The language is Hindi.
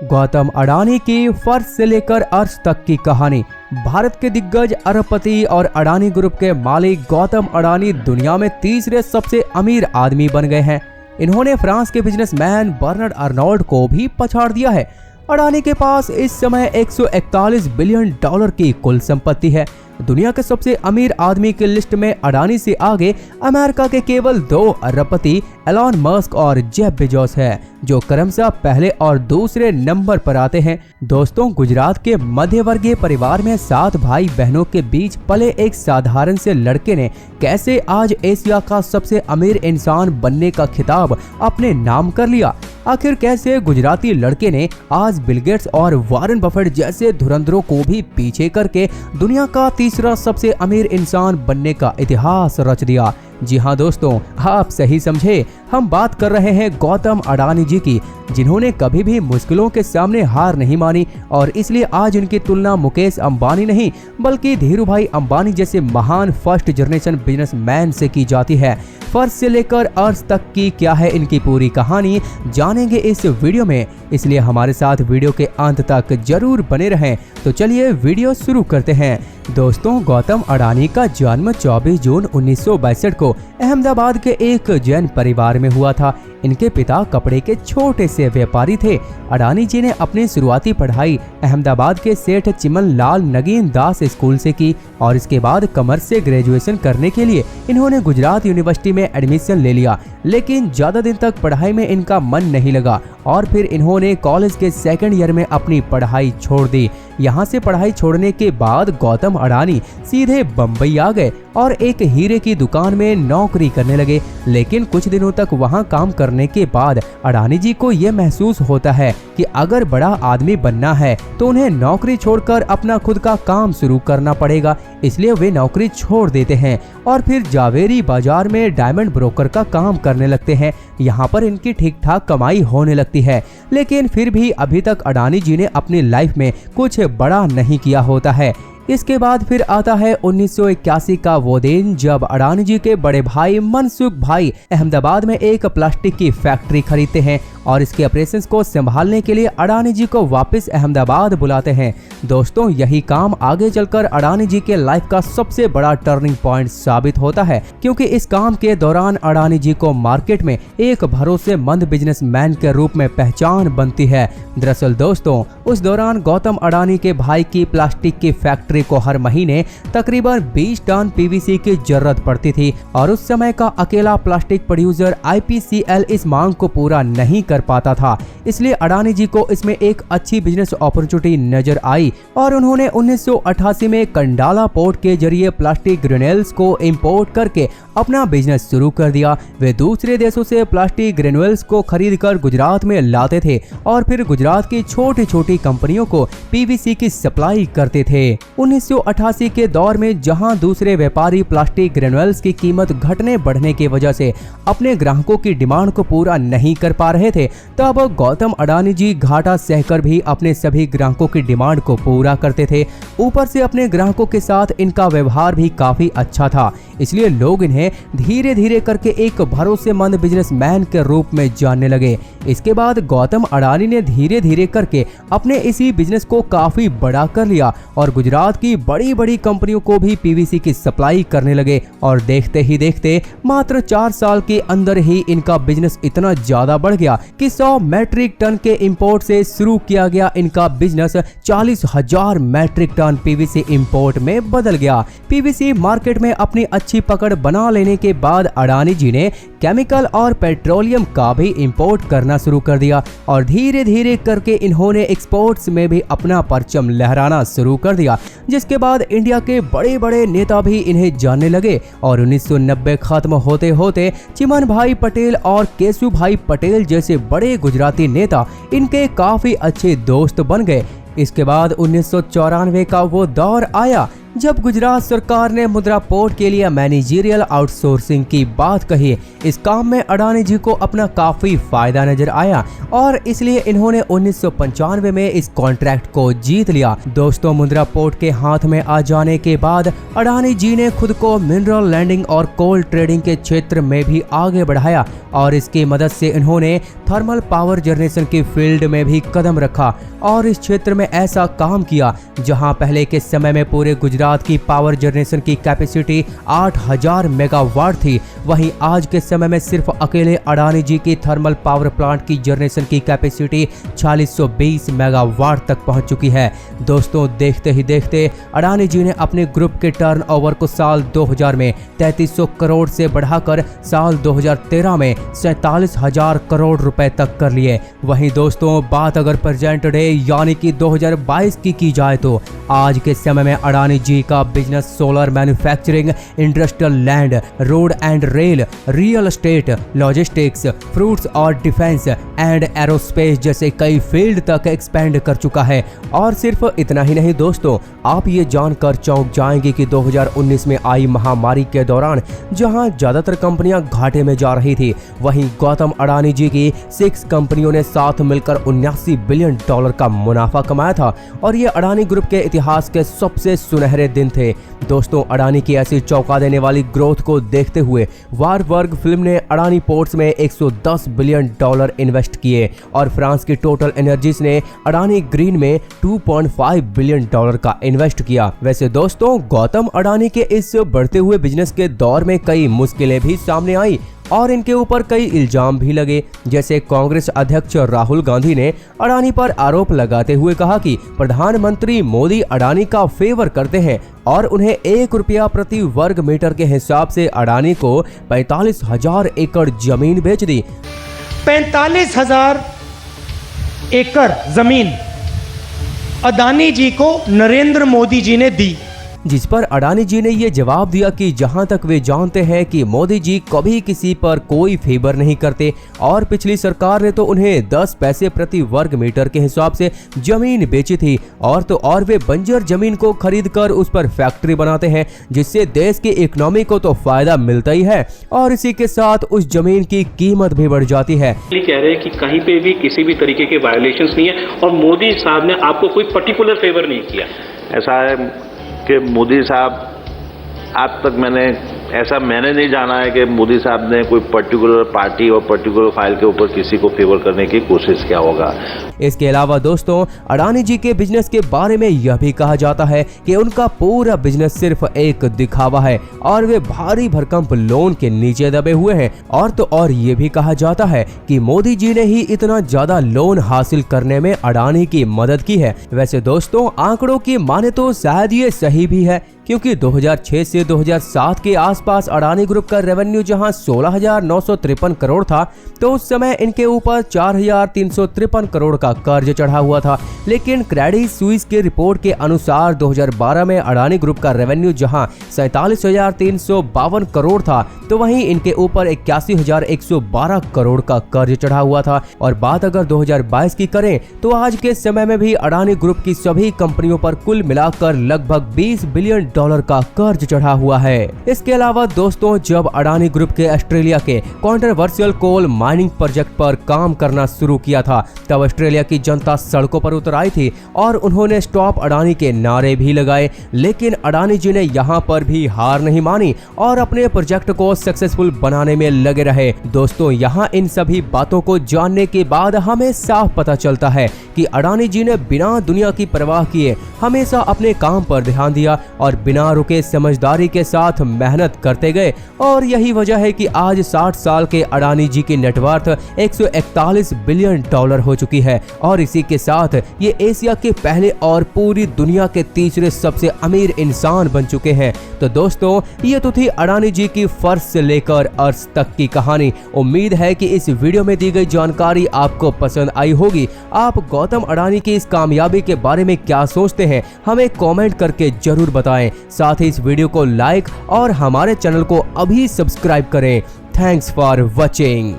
गौतम अडानी की फर्श से लेकर अर्श तक की कहानी। भारत के दिग्गज अरबपति और अडानी ग्रुप के मालिक गौतम अडानी दुनिया में तीसरे सबसे अमीर आदमी बन गए हैं। इन्होंने फ्रांस के बिजनेसमैन बर्नार्ड अर्नोल्ड को भी पछाड़ दिया है। अडानी के पास इस समय 141 बिलियन डॉलर की कुल संपत्ति है। दुनिया के सबसे अमीर आदमी की लिस्ट में अडानी से आगे अमेरिका के केवल 2 अरबपति एलॉन मस्क और जेफ बेजोस है, जो क्रमशः पहले और दूसरे नंबर पर आते हैं। दोस्तों, गुजरात के मध्यवर्गीय परिवार में 7 भाई बहनों के बीच पले एक साधारण से लड़के ने कैसे आज एशिया का सबसे अमीर इंसान बनने का खिताब अपने नाम कर लिया। आखिर कैसे गुजराती लड़के ने आज बिल गेट्स और वॉरेन बफेट जैसे धुरंधरों को भी पीछे करके दुनिया का तीसरा सबसे अमीर इंसान बनने का इतिहास रच दिया। जी हाँ दोस्तों, आप सही समझे, हम बात कर रहे हैं गौतम अडानी जी की, जिन्होंने कभी भी मुश्किलों के सामने हार नहीं मानी और इसलिए आज उनकी तुलना मुकेश अंबानी नहीं बल्कि धीरूभाई अंबानी जैसे महान फर्स्ट जनरेशन बिजनेसमैन से की जाती है। फर्श से लेकर अर्श तक की क्या है इनकी पूरी कहानी जानेंगे इस वीडियो में, इसलिए हमारे साथ वीडियो के अंत तक जरूर बने रहें। तो चलिए वीडियो शुरू करते हैं। दोस्तों, गौतम अडानी का जन्म 24 जून 1962 को अहमदाबाद के एक जैन परिवार में हुआ था। इनके पिता कपड़े के छोटे से व्यापारी थे। अडानी जी ने अपनी शुरुआती पढ़ाई अहमदाबाद के सेठ चिमन लाल नगीन दास स्कूल से की और इसके बाद कॉमर्स से ग्रेजुएशन करने के लिए इन्होंने गुजरात यूनिवर्सिटी में एडमिशन ले लिया, लेकिन ज्यादा दिन तक पढ़ाई में इनका मन नहीं लगा और फिर इन्होंने कॉलेज के सेकंड ईयर में अपनी पढ़ाई छोड़ दी। यहाँ से पढ़ाई छोड़ने के बाद गौतम अडानी सीधे बम्बई आ गए और एक हीरे की दुकान में नौकरी करने लगे, लेकिन कुछ दिनों तक वहाँ काम करने के बाद अडानी जी को ये महसूस होता है कि अगर बड़ा आदमी बनना है तो उन्हें नौकरी छोड़कर अपना खुद का काम शुरू करना पड़ेगा। इसलिए वे नौकरी छोड़ देते हैं और फिर जावेरी बाजार में डायमंड ब्रोकर का काम करने लगते हैं। यहाँ पर इनकी ठीक ठाक कमाई होने लगती है, लेकिन फिर भी अभी तक अडानी जी ने अपनी लाइफ में कुछ बड़ा नहीं किया होता है। इसके बाद फिर आता है 1981 का वो दिन जब अडानी जी के बड़े भाई मनसुख भाई अहमदाबाद में एक प्लास्टिक की फैक्ट्री खरीदते हैं और इसके ऑपरेशंस को संभालने के लिए अडानी जी को वापस अहमदाबाद बुलाते हैं। दोस्तों, यही काम आगे चलकर अडानी जी के लाइफ का सबसे बड़ा टर्निंग पॉइंट साबित होता है, क्योंकि इस काम के दौरान अडानी जी को मार्केट में एक भरोसेमंद बिजनेसमैन के रूप में पहचान बनती है। दरअसल दोस्तों, उस दौरान गौतम अडानी के भाई की प्लास्टिक की फैक्ट्री को हर महीने तकरीबन 20 टन पीवीसी की जरूरत पड़ती थी और उस समय का अकेला प्लास्टिक प्रोड्यूसर आईपीसीएल इस मांग को पूरा नहीं कर पाता था। इसलिए अडानी जी को इसमें एक अच्छी बिजनेस अपॉर्चुनिटी नजर आई और उन्होंने 1988 में कंडाला पोर्ट के जरिए प्लास्टिक ग्रेन्युल्स को इंपोर्ट करके अपना बिजनेस शुरू कर दिया। वे दूसरे देशों से प्लास्टिक ग्रेन्युल्स को खरीदकर गुजरात में लाते थे और फिर गुजरात की छोटी छोटी कंपनियों को पीवीसी की सप्लाई करते थे। 1988 के दौर में जहां दूसरे व्यापारी प्लास्टिक ग्रेन्युल्स की कीमत घटने बढ़ने की वजह से अपने ग्राहकों की डिमांड को पूरा नहीं कर पा रहे थे, तब गौतम अडानी जी घाटा सहकर भी अपने सभी ग्राहकों की डिमांड को पूरा करते थे। ऊपर से अपने ग्राहकों के साथ इनका व्यवहार भी काफी अच्छा था, इसलिए लोग इन्हें धीरे धीरे करके एक भरोसेमंद बिजनेसमैन के रूप में जानने लगे। इसके बाद गौतम अडानी ने धीरे धीरे करके अपने इसी बिजनेस को काफी बड़ा कर लिया और गुजरात की बड़ी बड़ी कंपनियों को भी पीवीसी की सप्लाई करने लगे और देखते ही देखते मात्र 4 साल के अंदर ही इनका बिजनेस इतना ज्यादा बढ़ गया कि 100 मैट्रिक टन के इंपोर्ट से शुरू किया गया इनका business 40,000 metric ton PVC import में बदल गया। पीवीसी मार्केट में अपनी अच्छी पकड़ बना लेने के बाद अडानी जी ने केमिकल और पेट्रोलियम का भी इंपोर्ट करना शुरू कर दिया और धीरे धीरे करके इन्होंने एक्सपोर्ट्स में भी अपना परचम लहराना शुरू कर दिया, जिसके बाद इंडिया के बड़े बड़े नेता भी इन्हें जानने लगे और 1990 खत्म होते होते चिमन भाई पटेल और केशु भाई पटेल जैसे बड़े गुजराती नेता इनके काफी अच्छे दोस्त बन गए। इसके बाद 1994 का वो दौर आया जब गुजरात सरकार ने मुद्रा पोर्ट के लिए मैनेजरियल आउटसोर्सिंग की बात कही, इस काम में अडानी जी को अपना काफी फायदा नजर आया और इसलिए इन्होंने 1995 में इस कॉन्ट्रैक्ट को जीत लिया। दोस्तों, मुद्रा पोर्ट के हाथ में आ जाने के बाद अडानी जी ने खुद को मिनरल लैंडिंग और कोल ट्रेडिंग के क्षेत्र में भी आगे बढ़ाया और इसकी मदद से इन्होंने थर्मल पावर जनरेशन की फील्ड में भी कदम रखा और इस क्षेत्र में ऐसा काम किया जहां पहले के समय में पूरे गुजरात की पावर जनरेशन की कैपेसिटी 8000 मेगावाट थी, वहीं आज के समय में सिर्फ अकेले अडानी जी की थर्मल पावर प्लांट की जनरेशन की कैपेसिटी 4620 मेगावाट तक पहुंच चुकी है। दोस्तों, देखते ही देखते अडानी जी ने अपने ग्रुप के टर्नओवर को साल 2000 में 3300 करोड़ से बढ़ाकर साल 2013 में 47,000 करोड़ रुपए तक कर लिए। वहीं दोस्तों, बात अगर प्रेजेंट डे यानी कि 2022 की जाए तो आज के समय में अडानी जी का business solar manufacturing, industrial land, road and rail, real estate, logistics, fruits और डिफेंस एंड एरोस्पेस जैसे कई फील्ड तक एक्सपेंड कर चुका है। और सिर्फ इतना ही नहीं दोस्तों, आप ये जानकर चौंक जाएंगे कि 2019 में आई महामारी के दौरान जहां ज्यादातर कंपनियां घाटे में जा रही थी, वहीं गौतम अडानी जी की 6 कंपनियों ने साथ मिलकर $79 बिलियन का मुनाफा कमाया था और ये अडानी ग्रुप के इतिहास के सबसे सुनहरे दिन थे। दोस्तों, अडानी की ऐसी चौंका देने वाली ग्रोथ को देखते हुए वारबर्ग फिल्म ने अडानी पोर्ट्स में $110 बिलियन इन्वेस्ट किए और फ्रांस की टोटल एनर्जीज ने अडानी ग्रीन में $2.5 बिलियन का इन्वेस्ट किया। वैसे दोस्तों, गौतम अडानी के इस बढ़ते हुए बिजनेस के दौर में कई मुश्किलें भी सामने आई और इनके ऊपर कई इल्जाम भी लगे। जैसे कांग्रेस अध्यक्ष राहुल गांधी ने अडानी पर आरोप लगाते हुए कहा कि प्रधानमंत्री मोदी अडानी का फेवर करते हैं और उन्हें ₹1 प्रति वर्ग मीटर के हिसाब से अडानी को 45,000 एकड़ जमीन बेच दी। 45,000 एकड़ जमीन अडानी जी को नरेंद्र मोदी जी ने दी, जिस पर अडानी जी ने ये जवाब दिया कि जहां तक वे जानते हैं कि मोदी जी कभी किसी पर कोई फेवर नहीं करते और पिछली सरकार ने तो उन्हें 10 पैसे प्रति वर्ग मीटर के हिसाब से जमीन बेची थी और वे बंजर जमीन को खरीद कर उस पर फैक्ट्री बनाते हैं, जिससे देश की इकोनॉमी को तो फायदा मिलता ही है और इसी के साथ उस जमीन की कीमत भी बढ़ जाती है। कह रहे हैं कि कहीं पे भी किसी भी तरीके के वायलेशंस नहीं है और मोदी साहब ने आपको कोई पर्टिकुलर फेवर नहीं किया। ऐसा है कि मोदी साहब आज तक मैंने नहीं जाना है कि मोदी साहब ने कोई पर्टिकुलर पार्टी और पर्टिकुलर फाइल के ऊपर किसी को फेवर करने की कोशिश किया होगा। इसके अलावा दोस्तों, अडानी जी के बिजनेस के बारे में यह भी कहा जाता है कि उनका पूरा बिजनेस सिर्फ एक दिखावा है और वे भारी भरकम लोन के नीचे दबे हुए हैं और ये भी कहा जाता है कि मोदी जी ने ही इतना ज्यादा लोन हासिल करने में अडानी की मदद की है। वैसे दोस्तों, आंकड़ों की माने तो शायद ये सही भी है, क्योंकि 2006 से 2007 के आसपास अडानी ग्रुप का रेवेन्यू जहां 16,953 करोड़ था, तो उस समय इनके ऊपर 4,353 करोड़ का कर्ज चढ़ा हुआ था। लेकिन क्रेडिट स्विस की रिपोर्ट के अनुसार 2012 में अडानी ग्रुप का रेवेन्यू जहां 47,352 करोड़ था, तो वहीं इनके ऊपर 81,112 करोड़ का कर्ज चढ़ा हुआ था। और बात अगर 2022 की करें तो आज के समय में भी अडानी ग्रुप की सभी कंपनियों पर कुल मिलाकर लगभग $20 बिलियन का कर्ज चढ़ा हुआ है। इसके अलावा दोस्तों, जब अडानी ग्रुप के ऑस्ट्रेलिया के कंट्रोवर्शियल कोल माइनिंग प्रोजेक्ट पर काम करना शुरू किया था, तब ऑस्ट्रेलिया की जनता सड़कों पर उतर आई थी और उन्होंने स्टॉप अडानी के नारे भी लगाए। लेकिन अडानी जी ने यहाँ पर भी हार नहीं मानी और अपने प्रोजेक्ट को सक्सेसफुल बनाने में लगे रहे। दोस्तों, यहाँ इन सभी बातों को जानने के बाद हमें साफ पता चलता है कि अडानी जी ने बिना दुनिया की परवाह किए हमेशा अपने काम पर ध्यान दिया और बिना रुके समझदारी के साथ मेहनत करते गए और यही वजह है कि आज 60 साल के अडानी जी की नेटवर्थ $141 बिलियन हो चुकी है और इसी के साथ ये एशिया के पहले और पूरी दुनिया के तीसरे सबसे अमीर इंसान बन चुके हैं। तो दोस्तों, ये तो थी अडानी जी की फर्श से लेकर अर्श तक की कहानी। उम्मीद है कि इस वीडियो में दी गई जानकारी आपको पसंद आई होगी। आप गौतम अडानी की इस कामयाबी के बारे में क्या सोचते हैं, हमें कमेंट करके जरूर बताएं। साथ ही इस वीडियो को लाइक और हमारे चैनल को अभी सब्सक्राइब करें। Thanks for watching.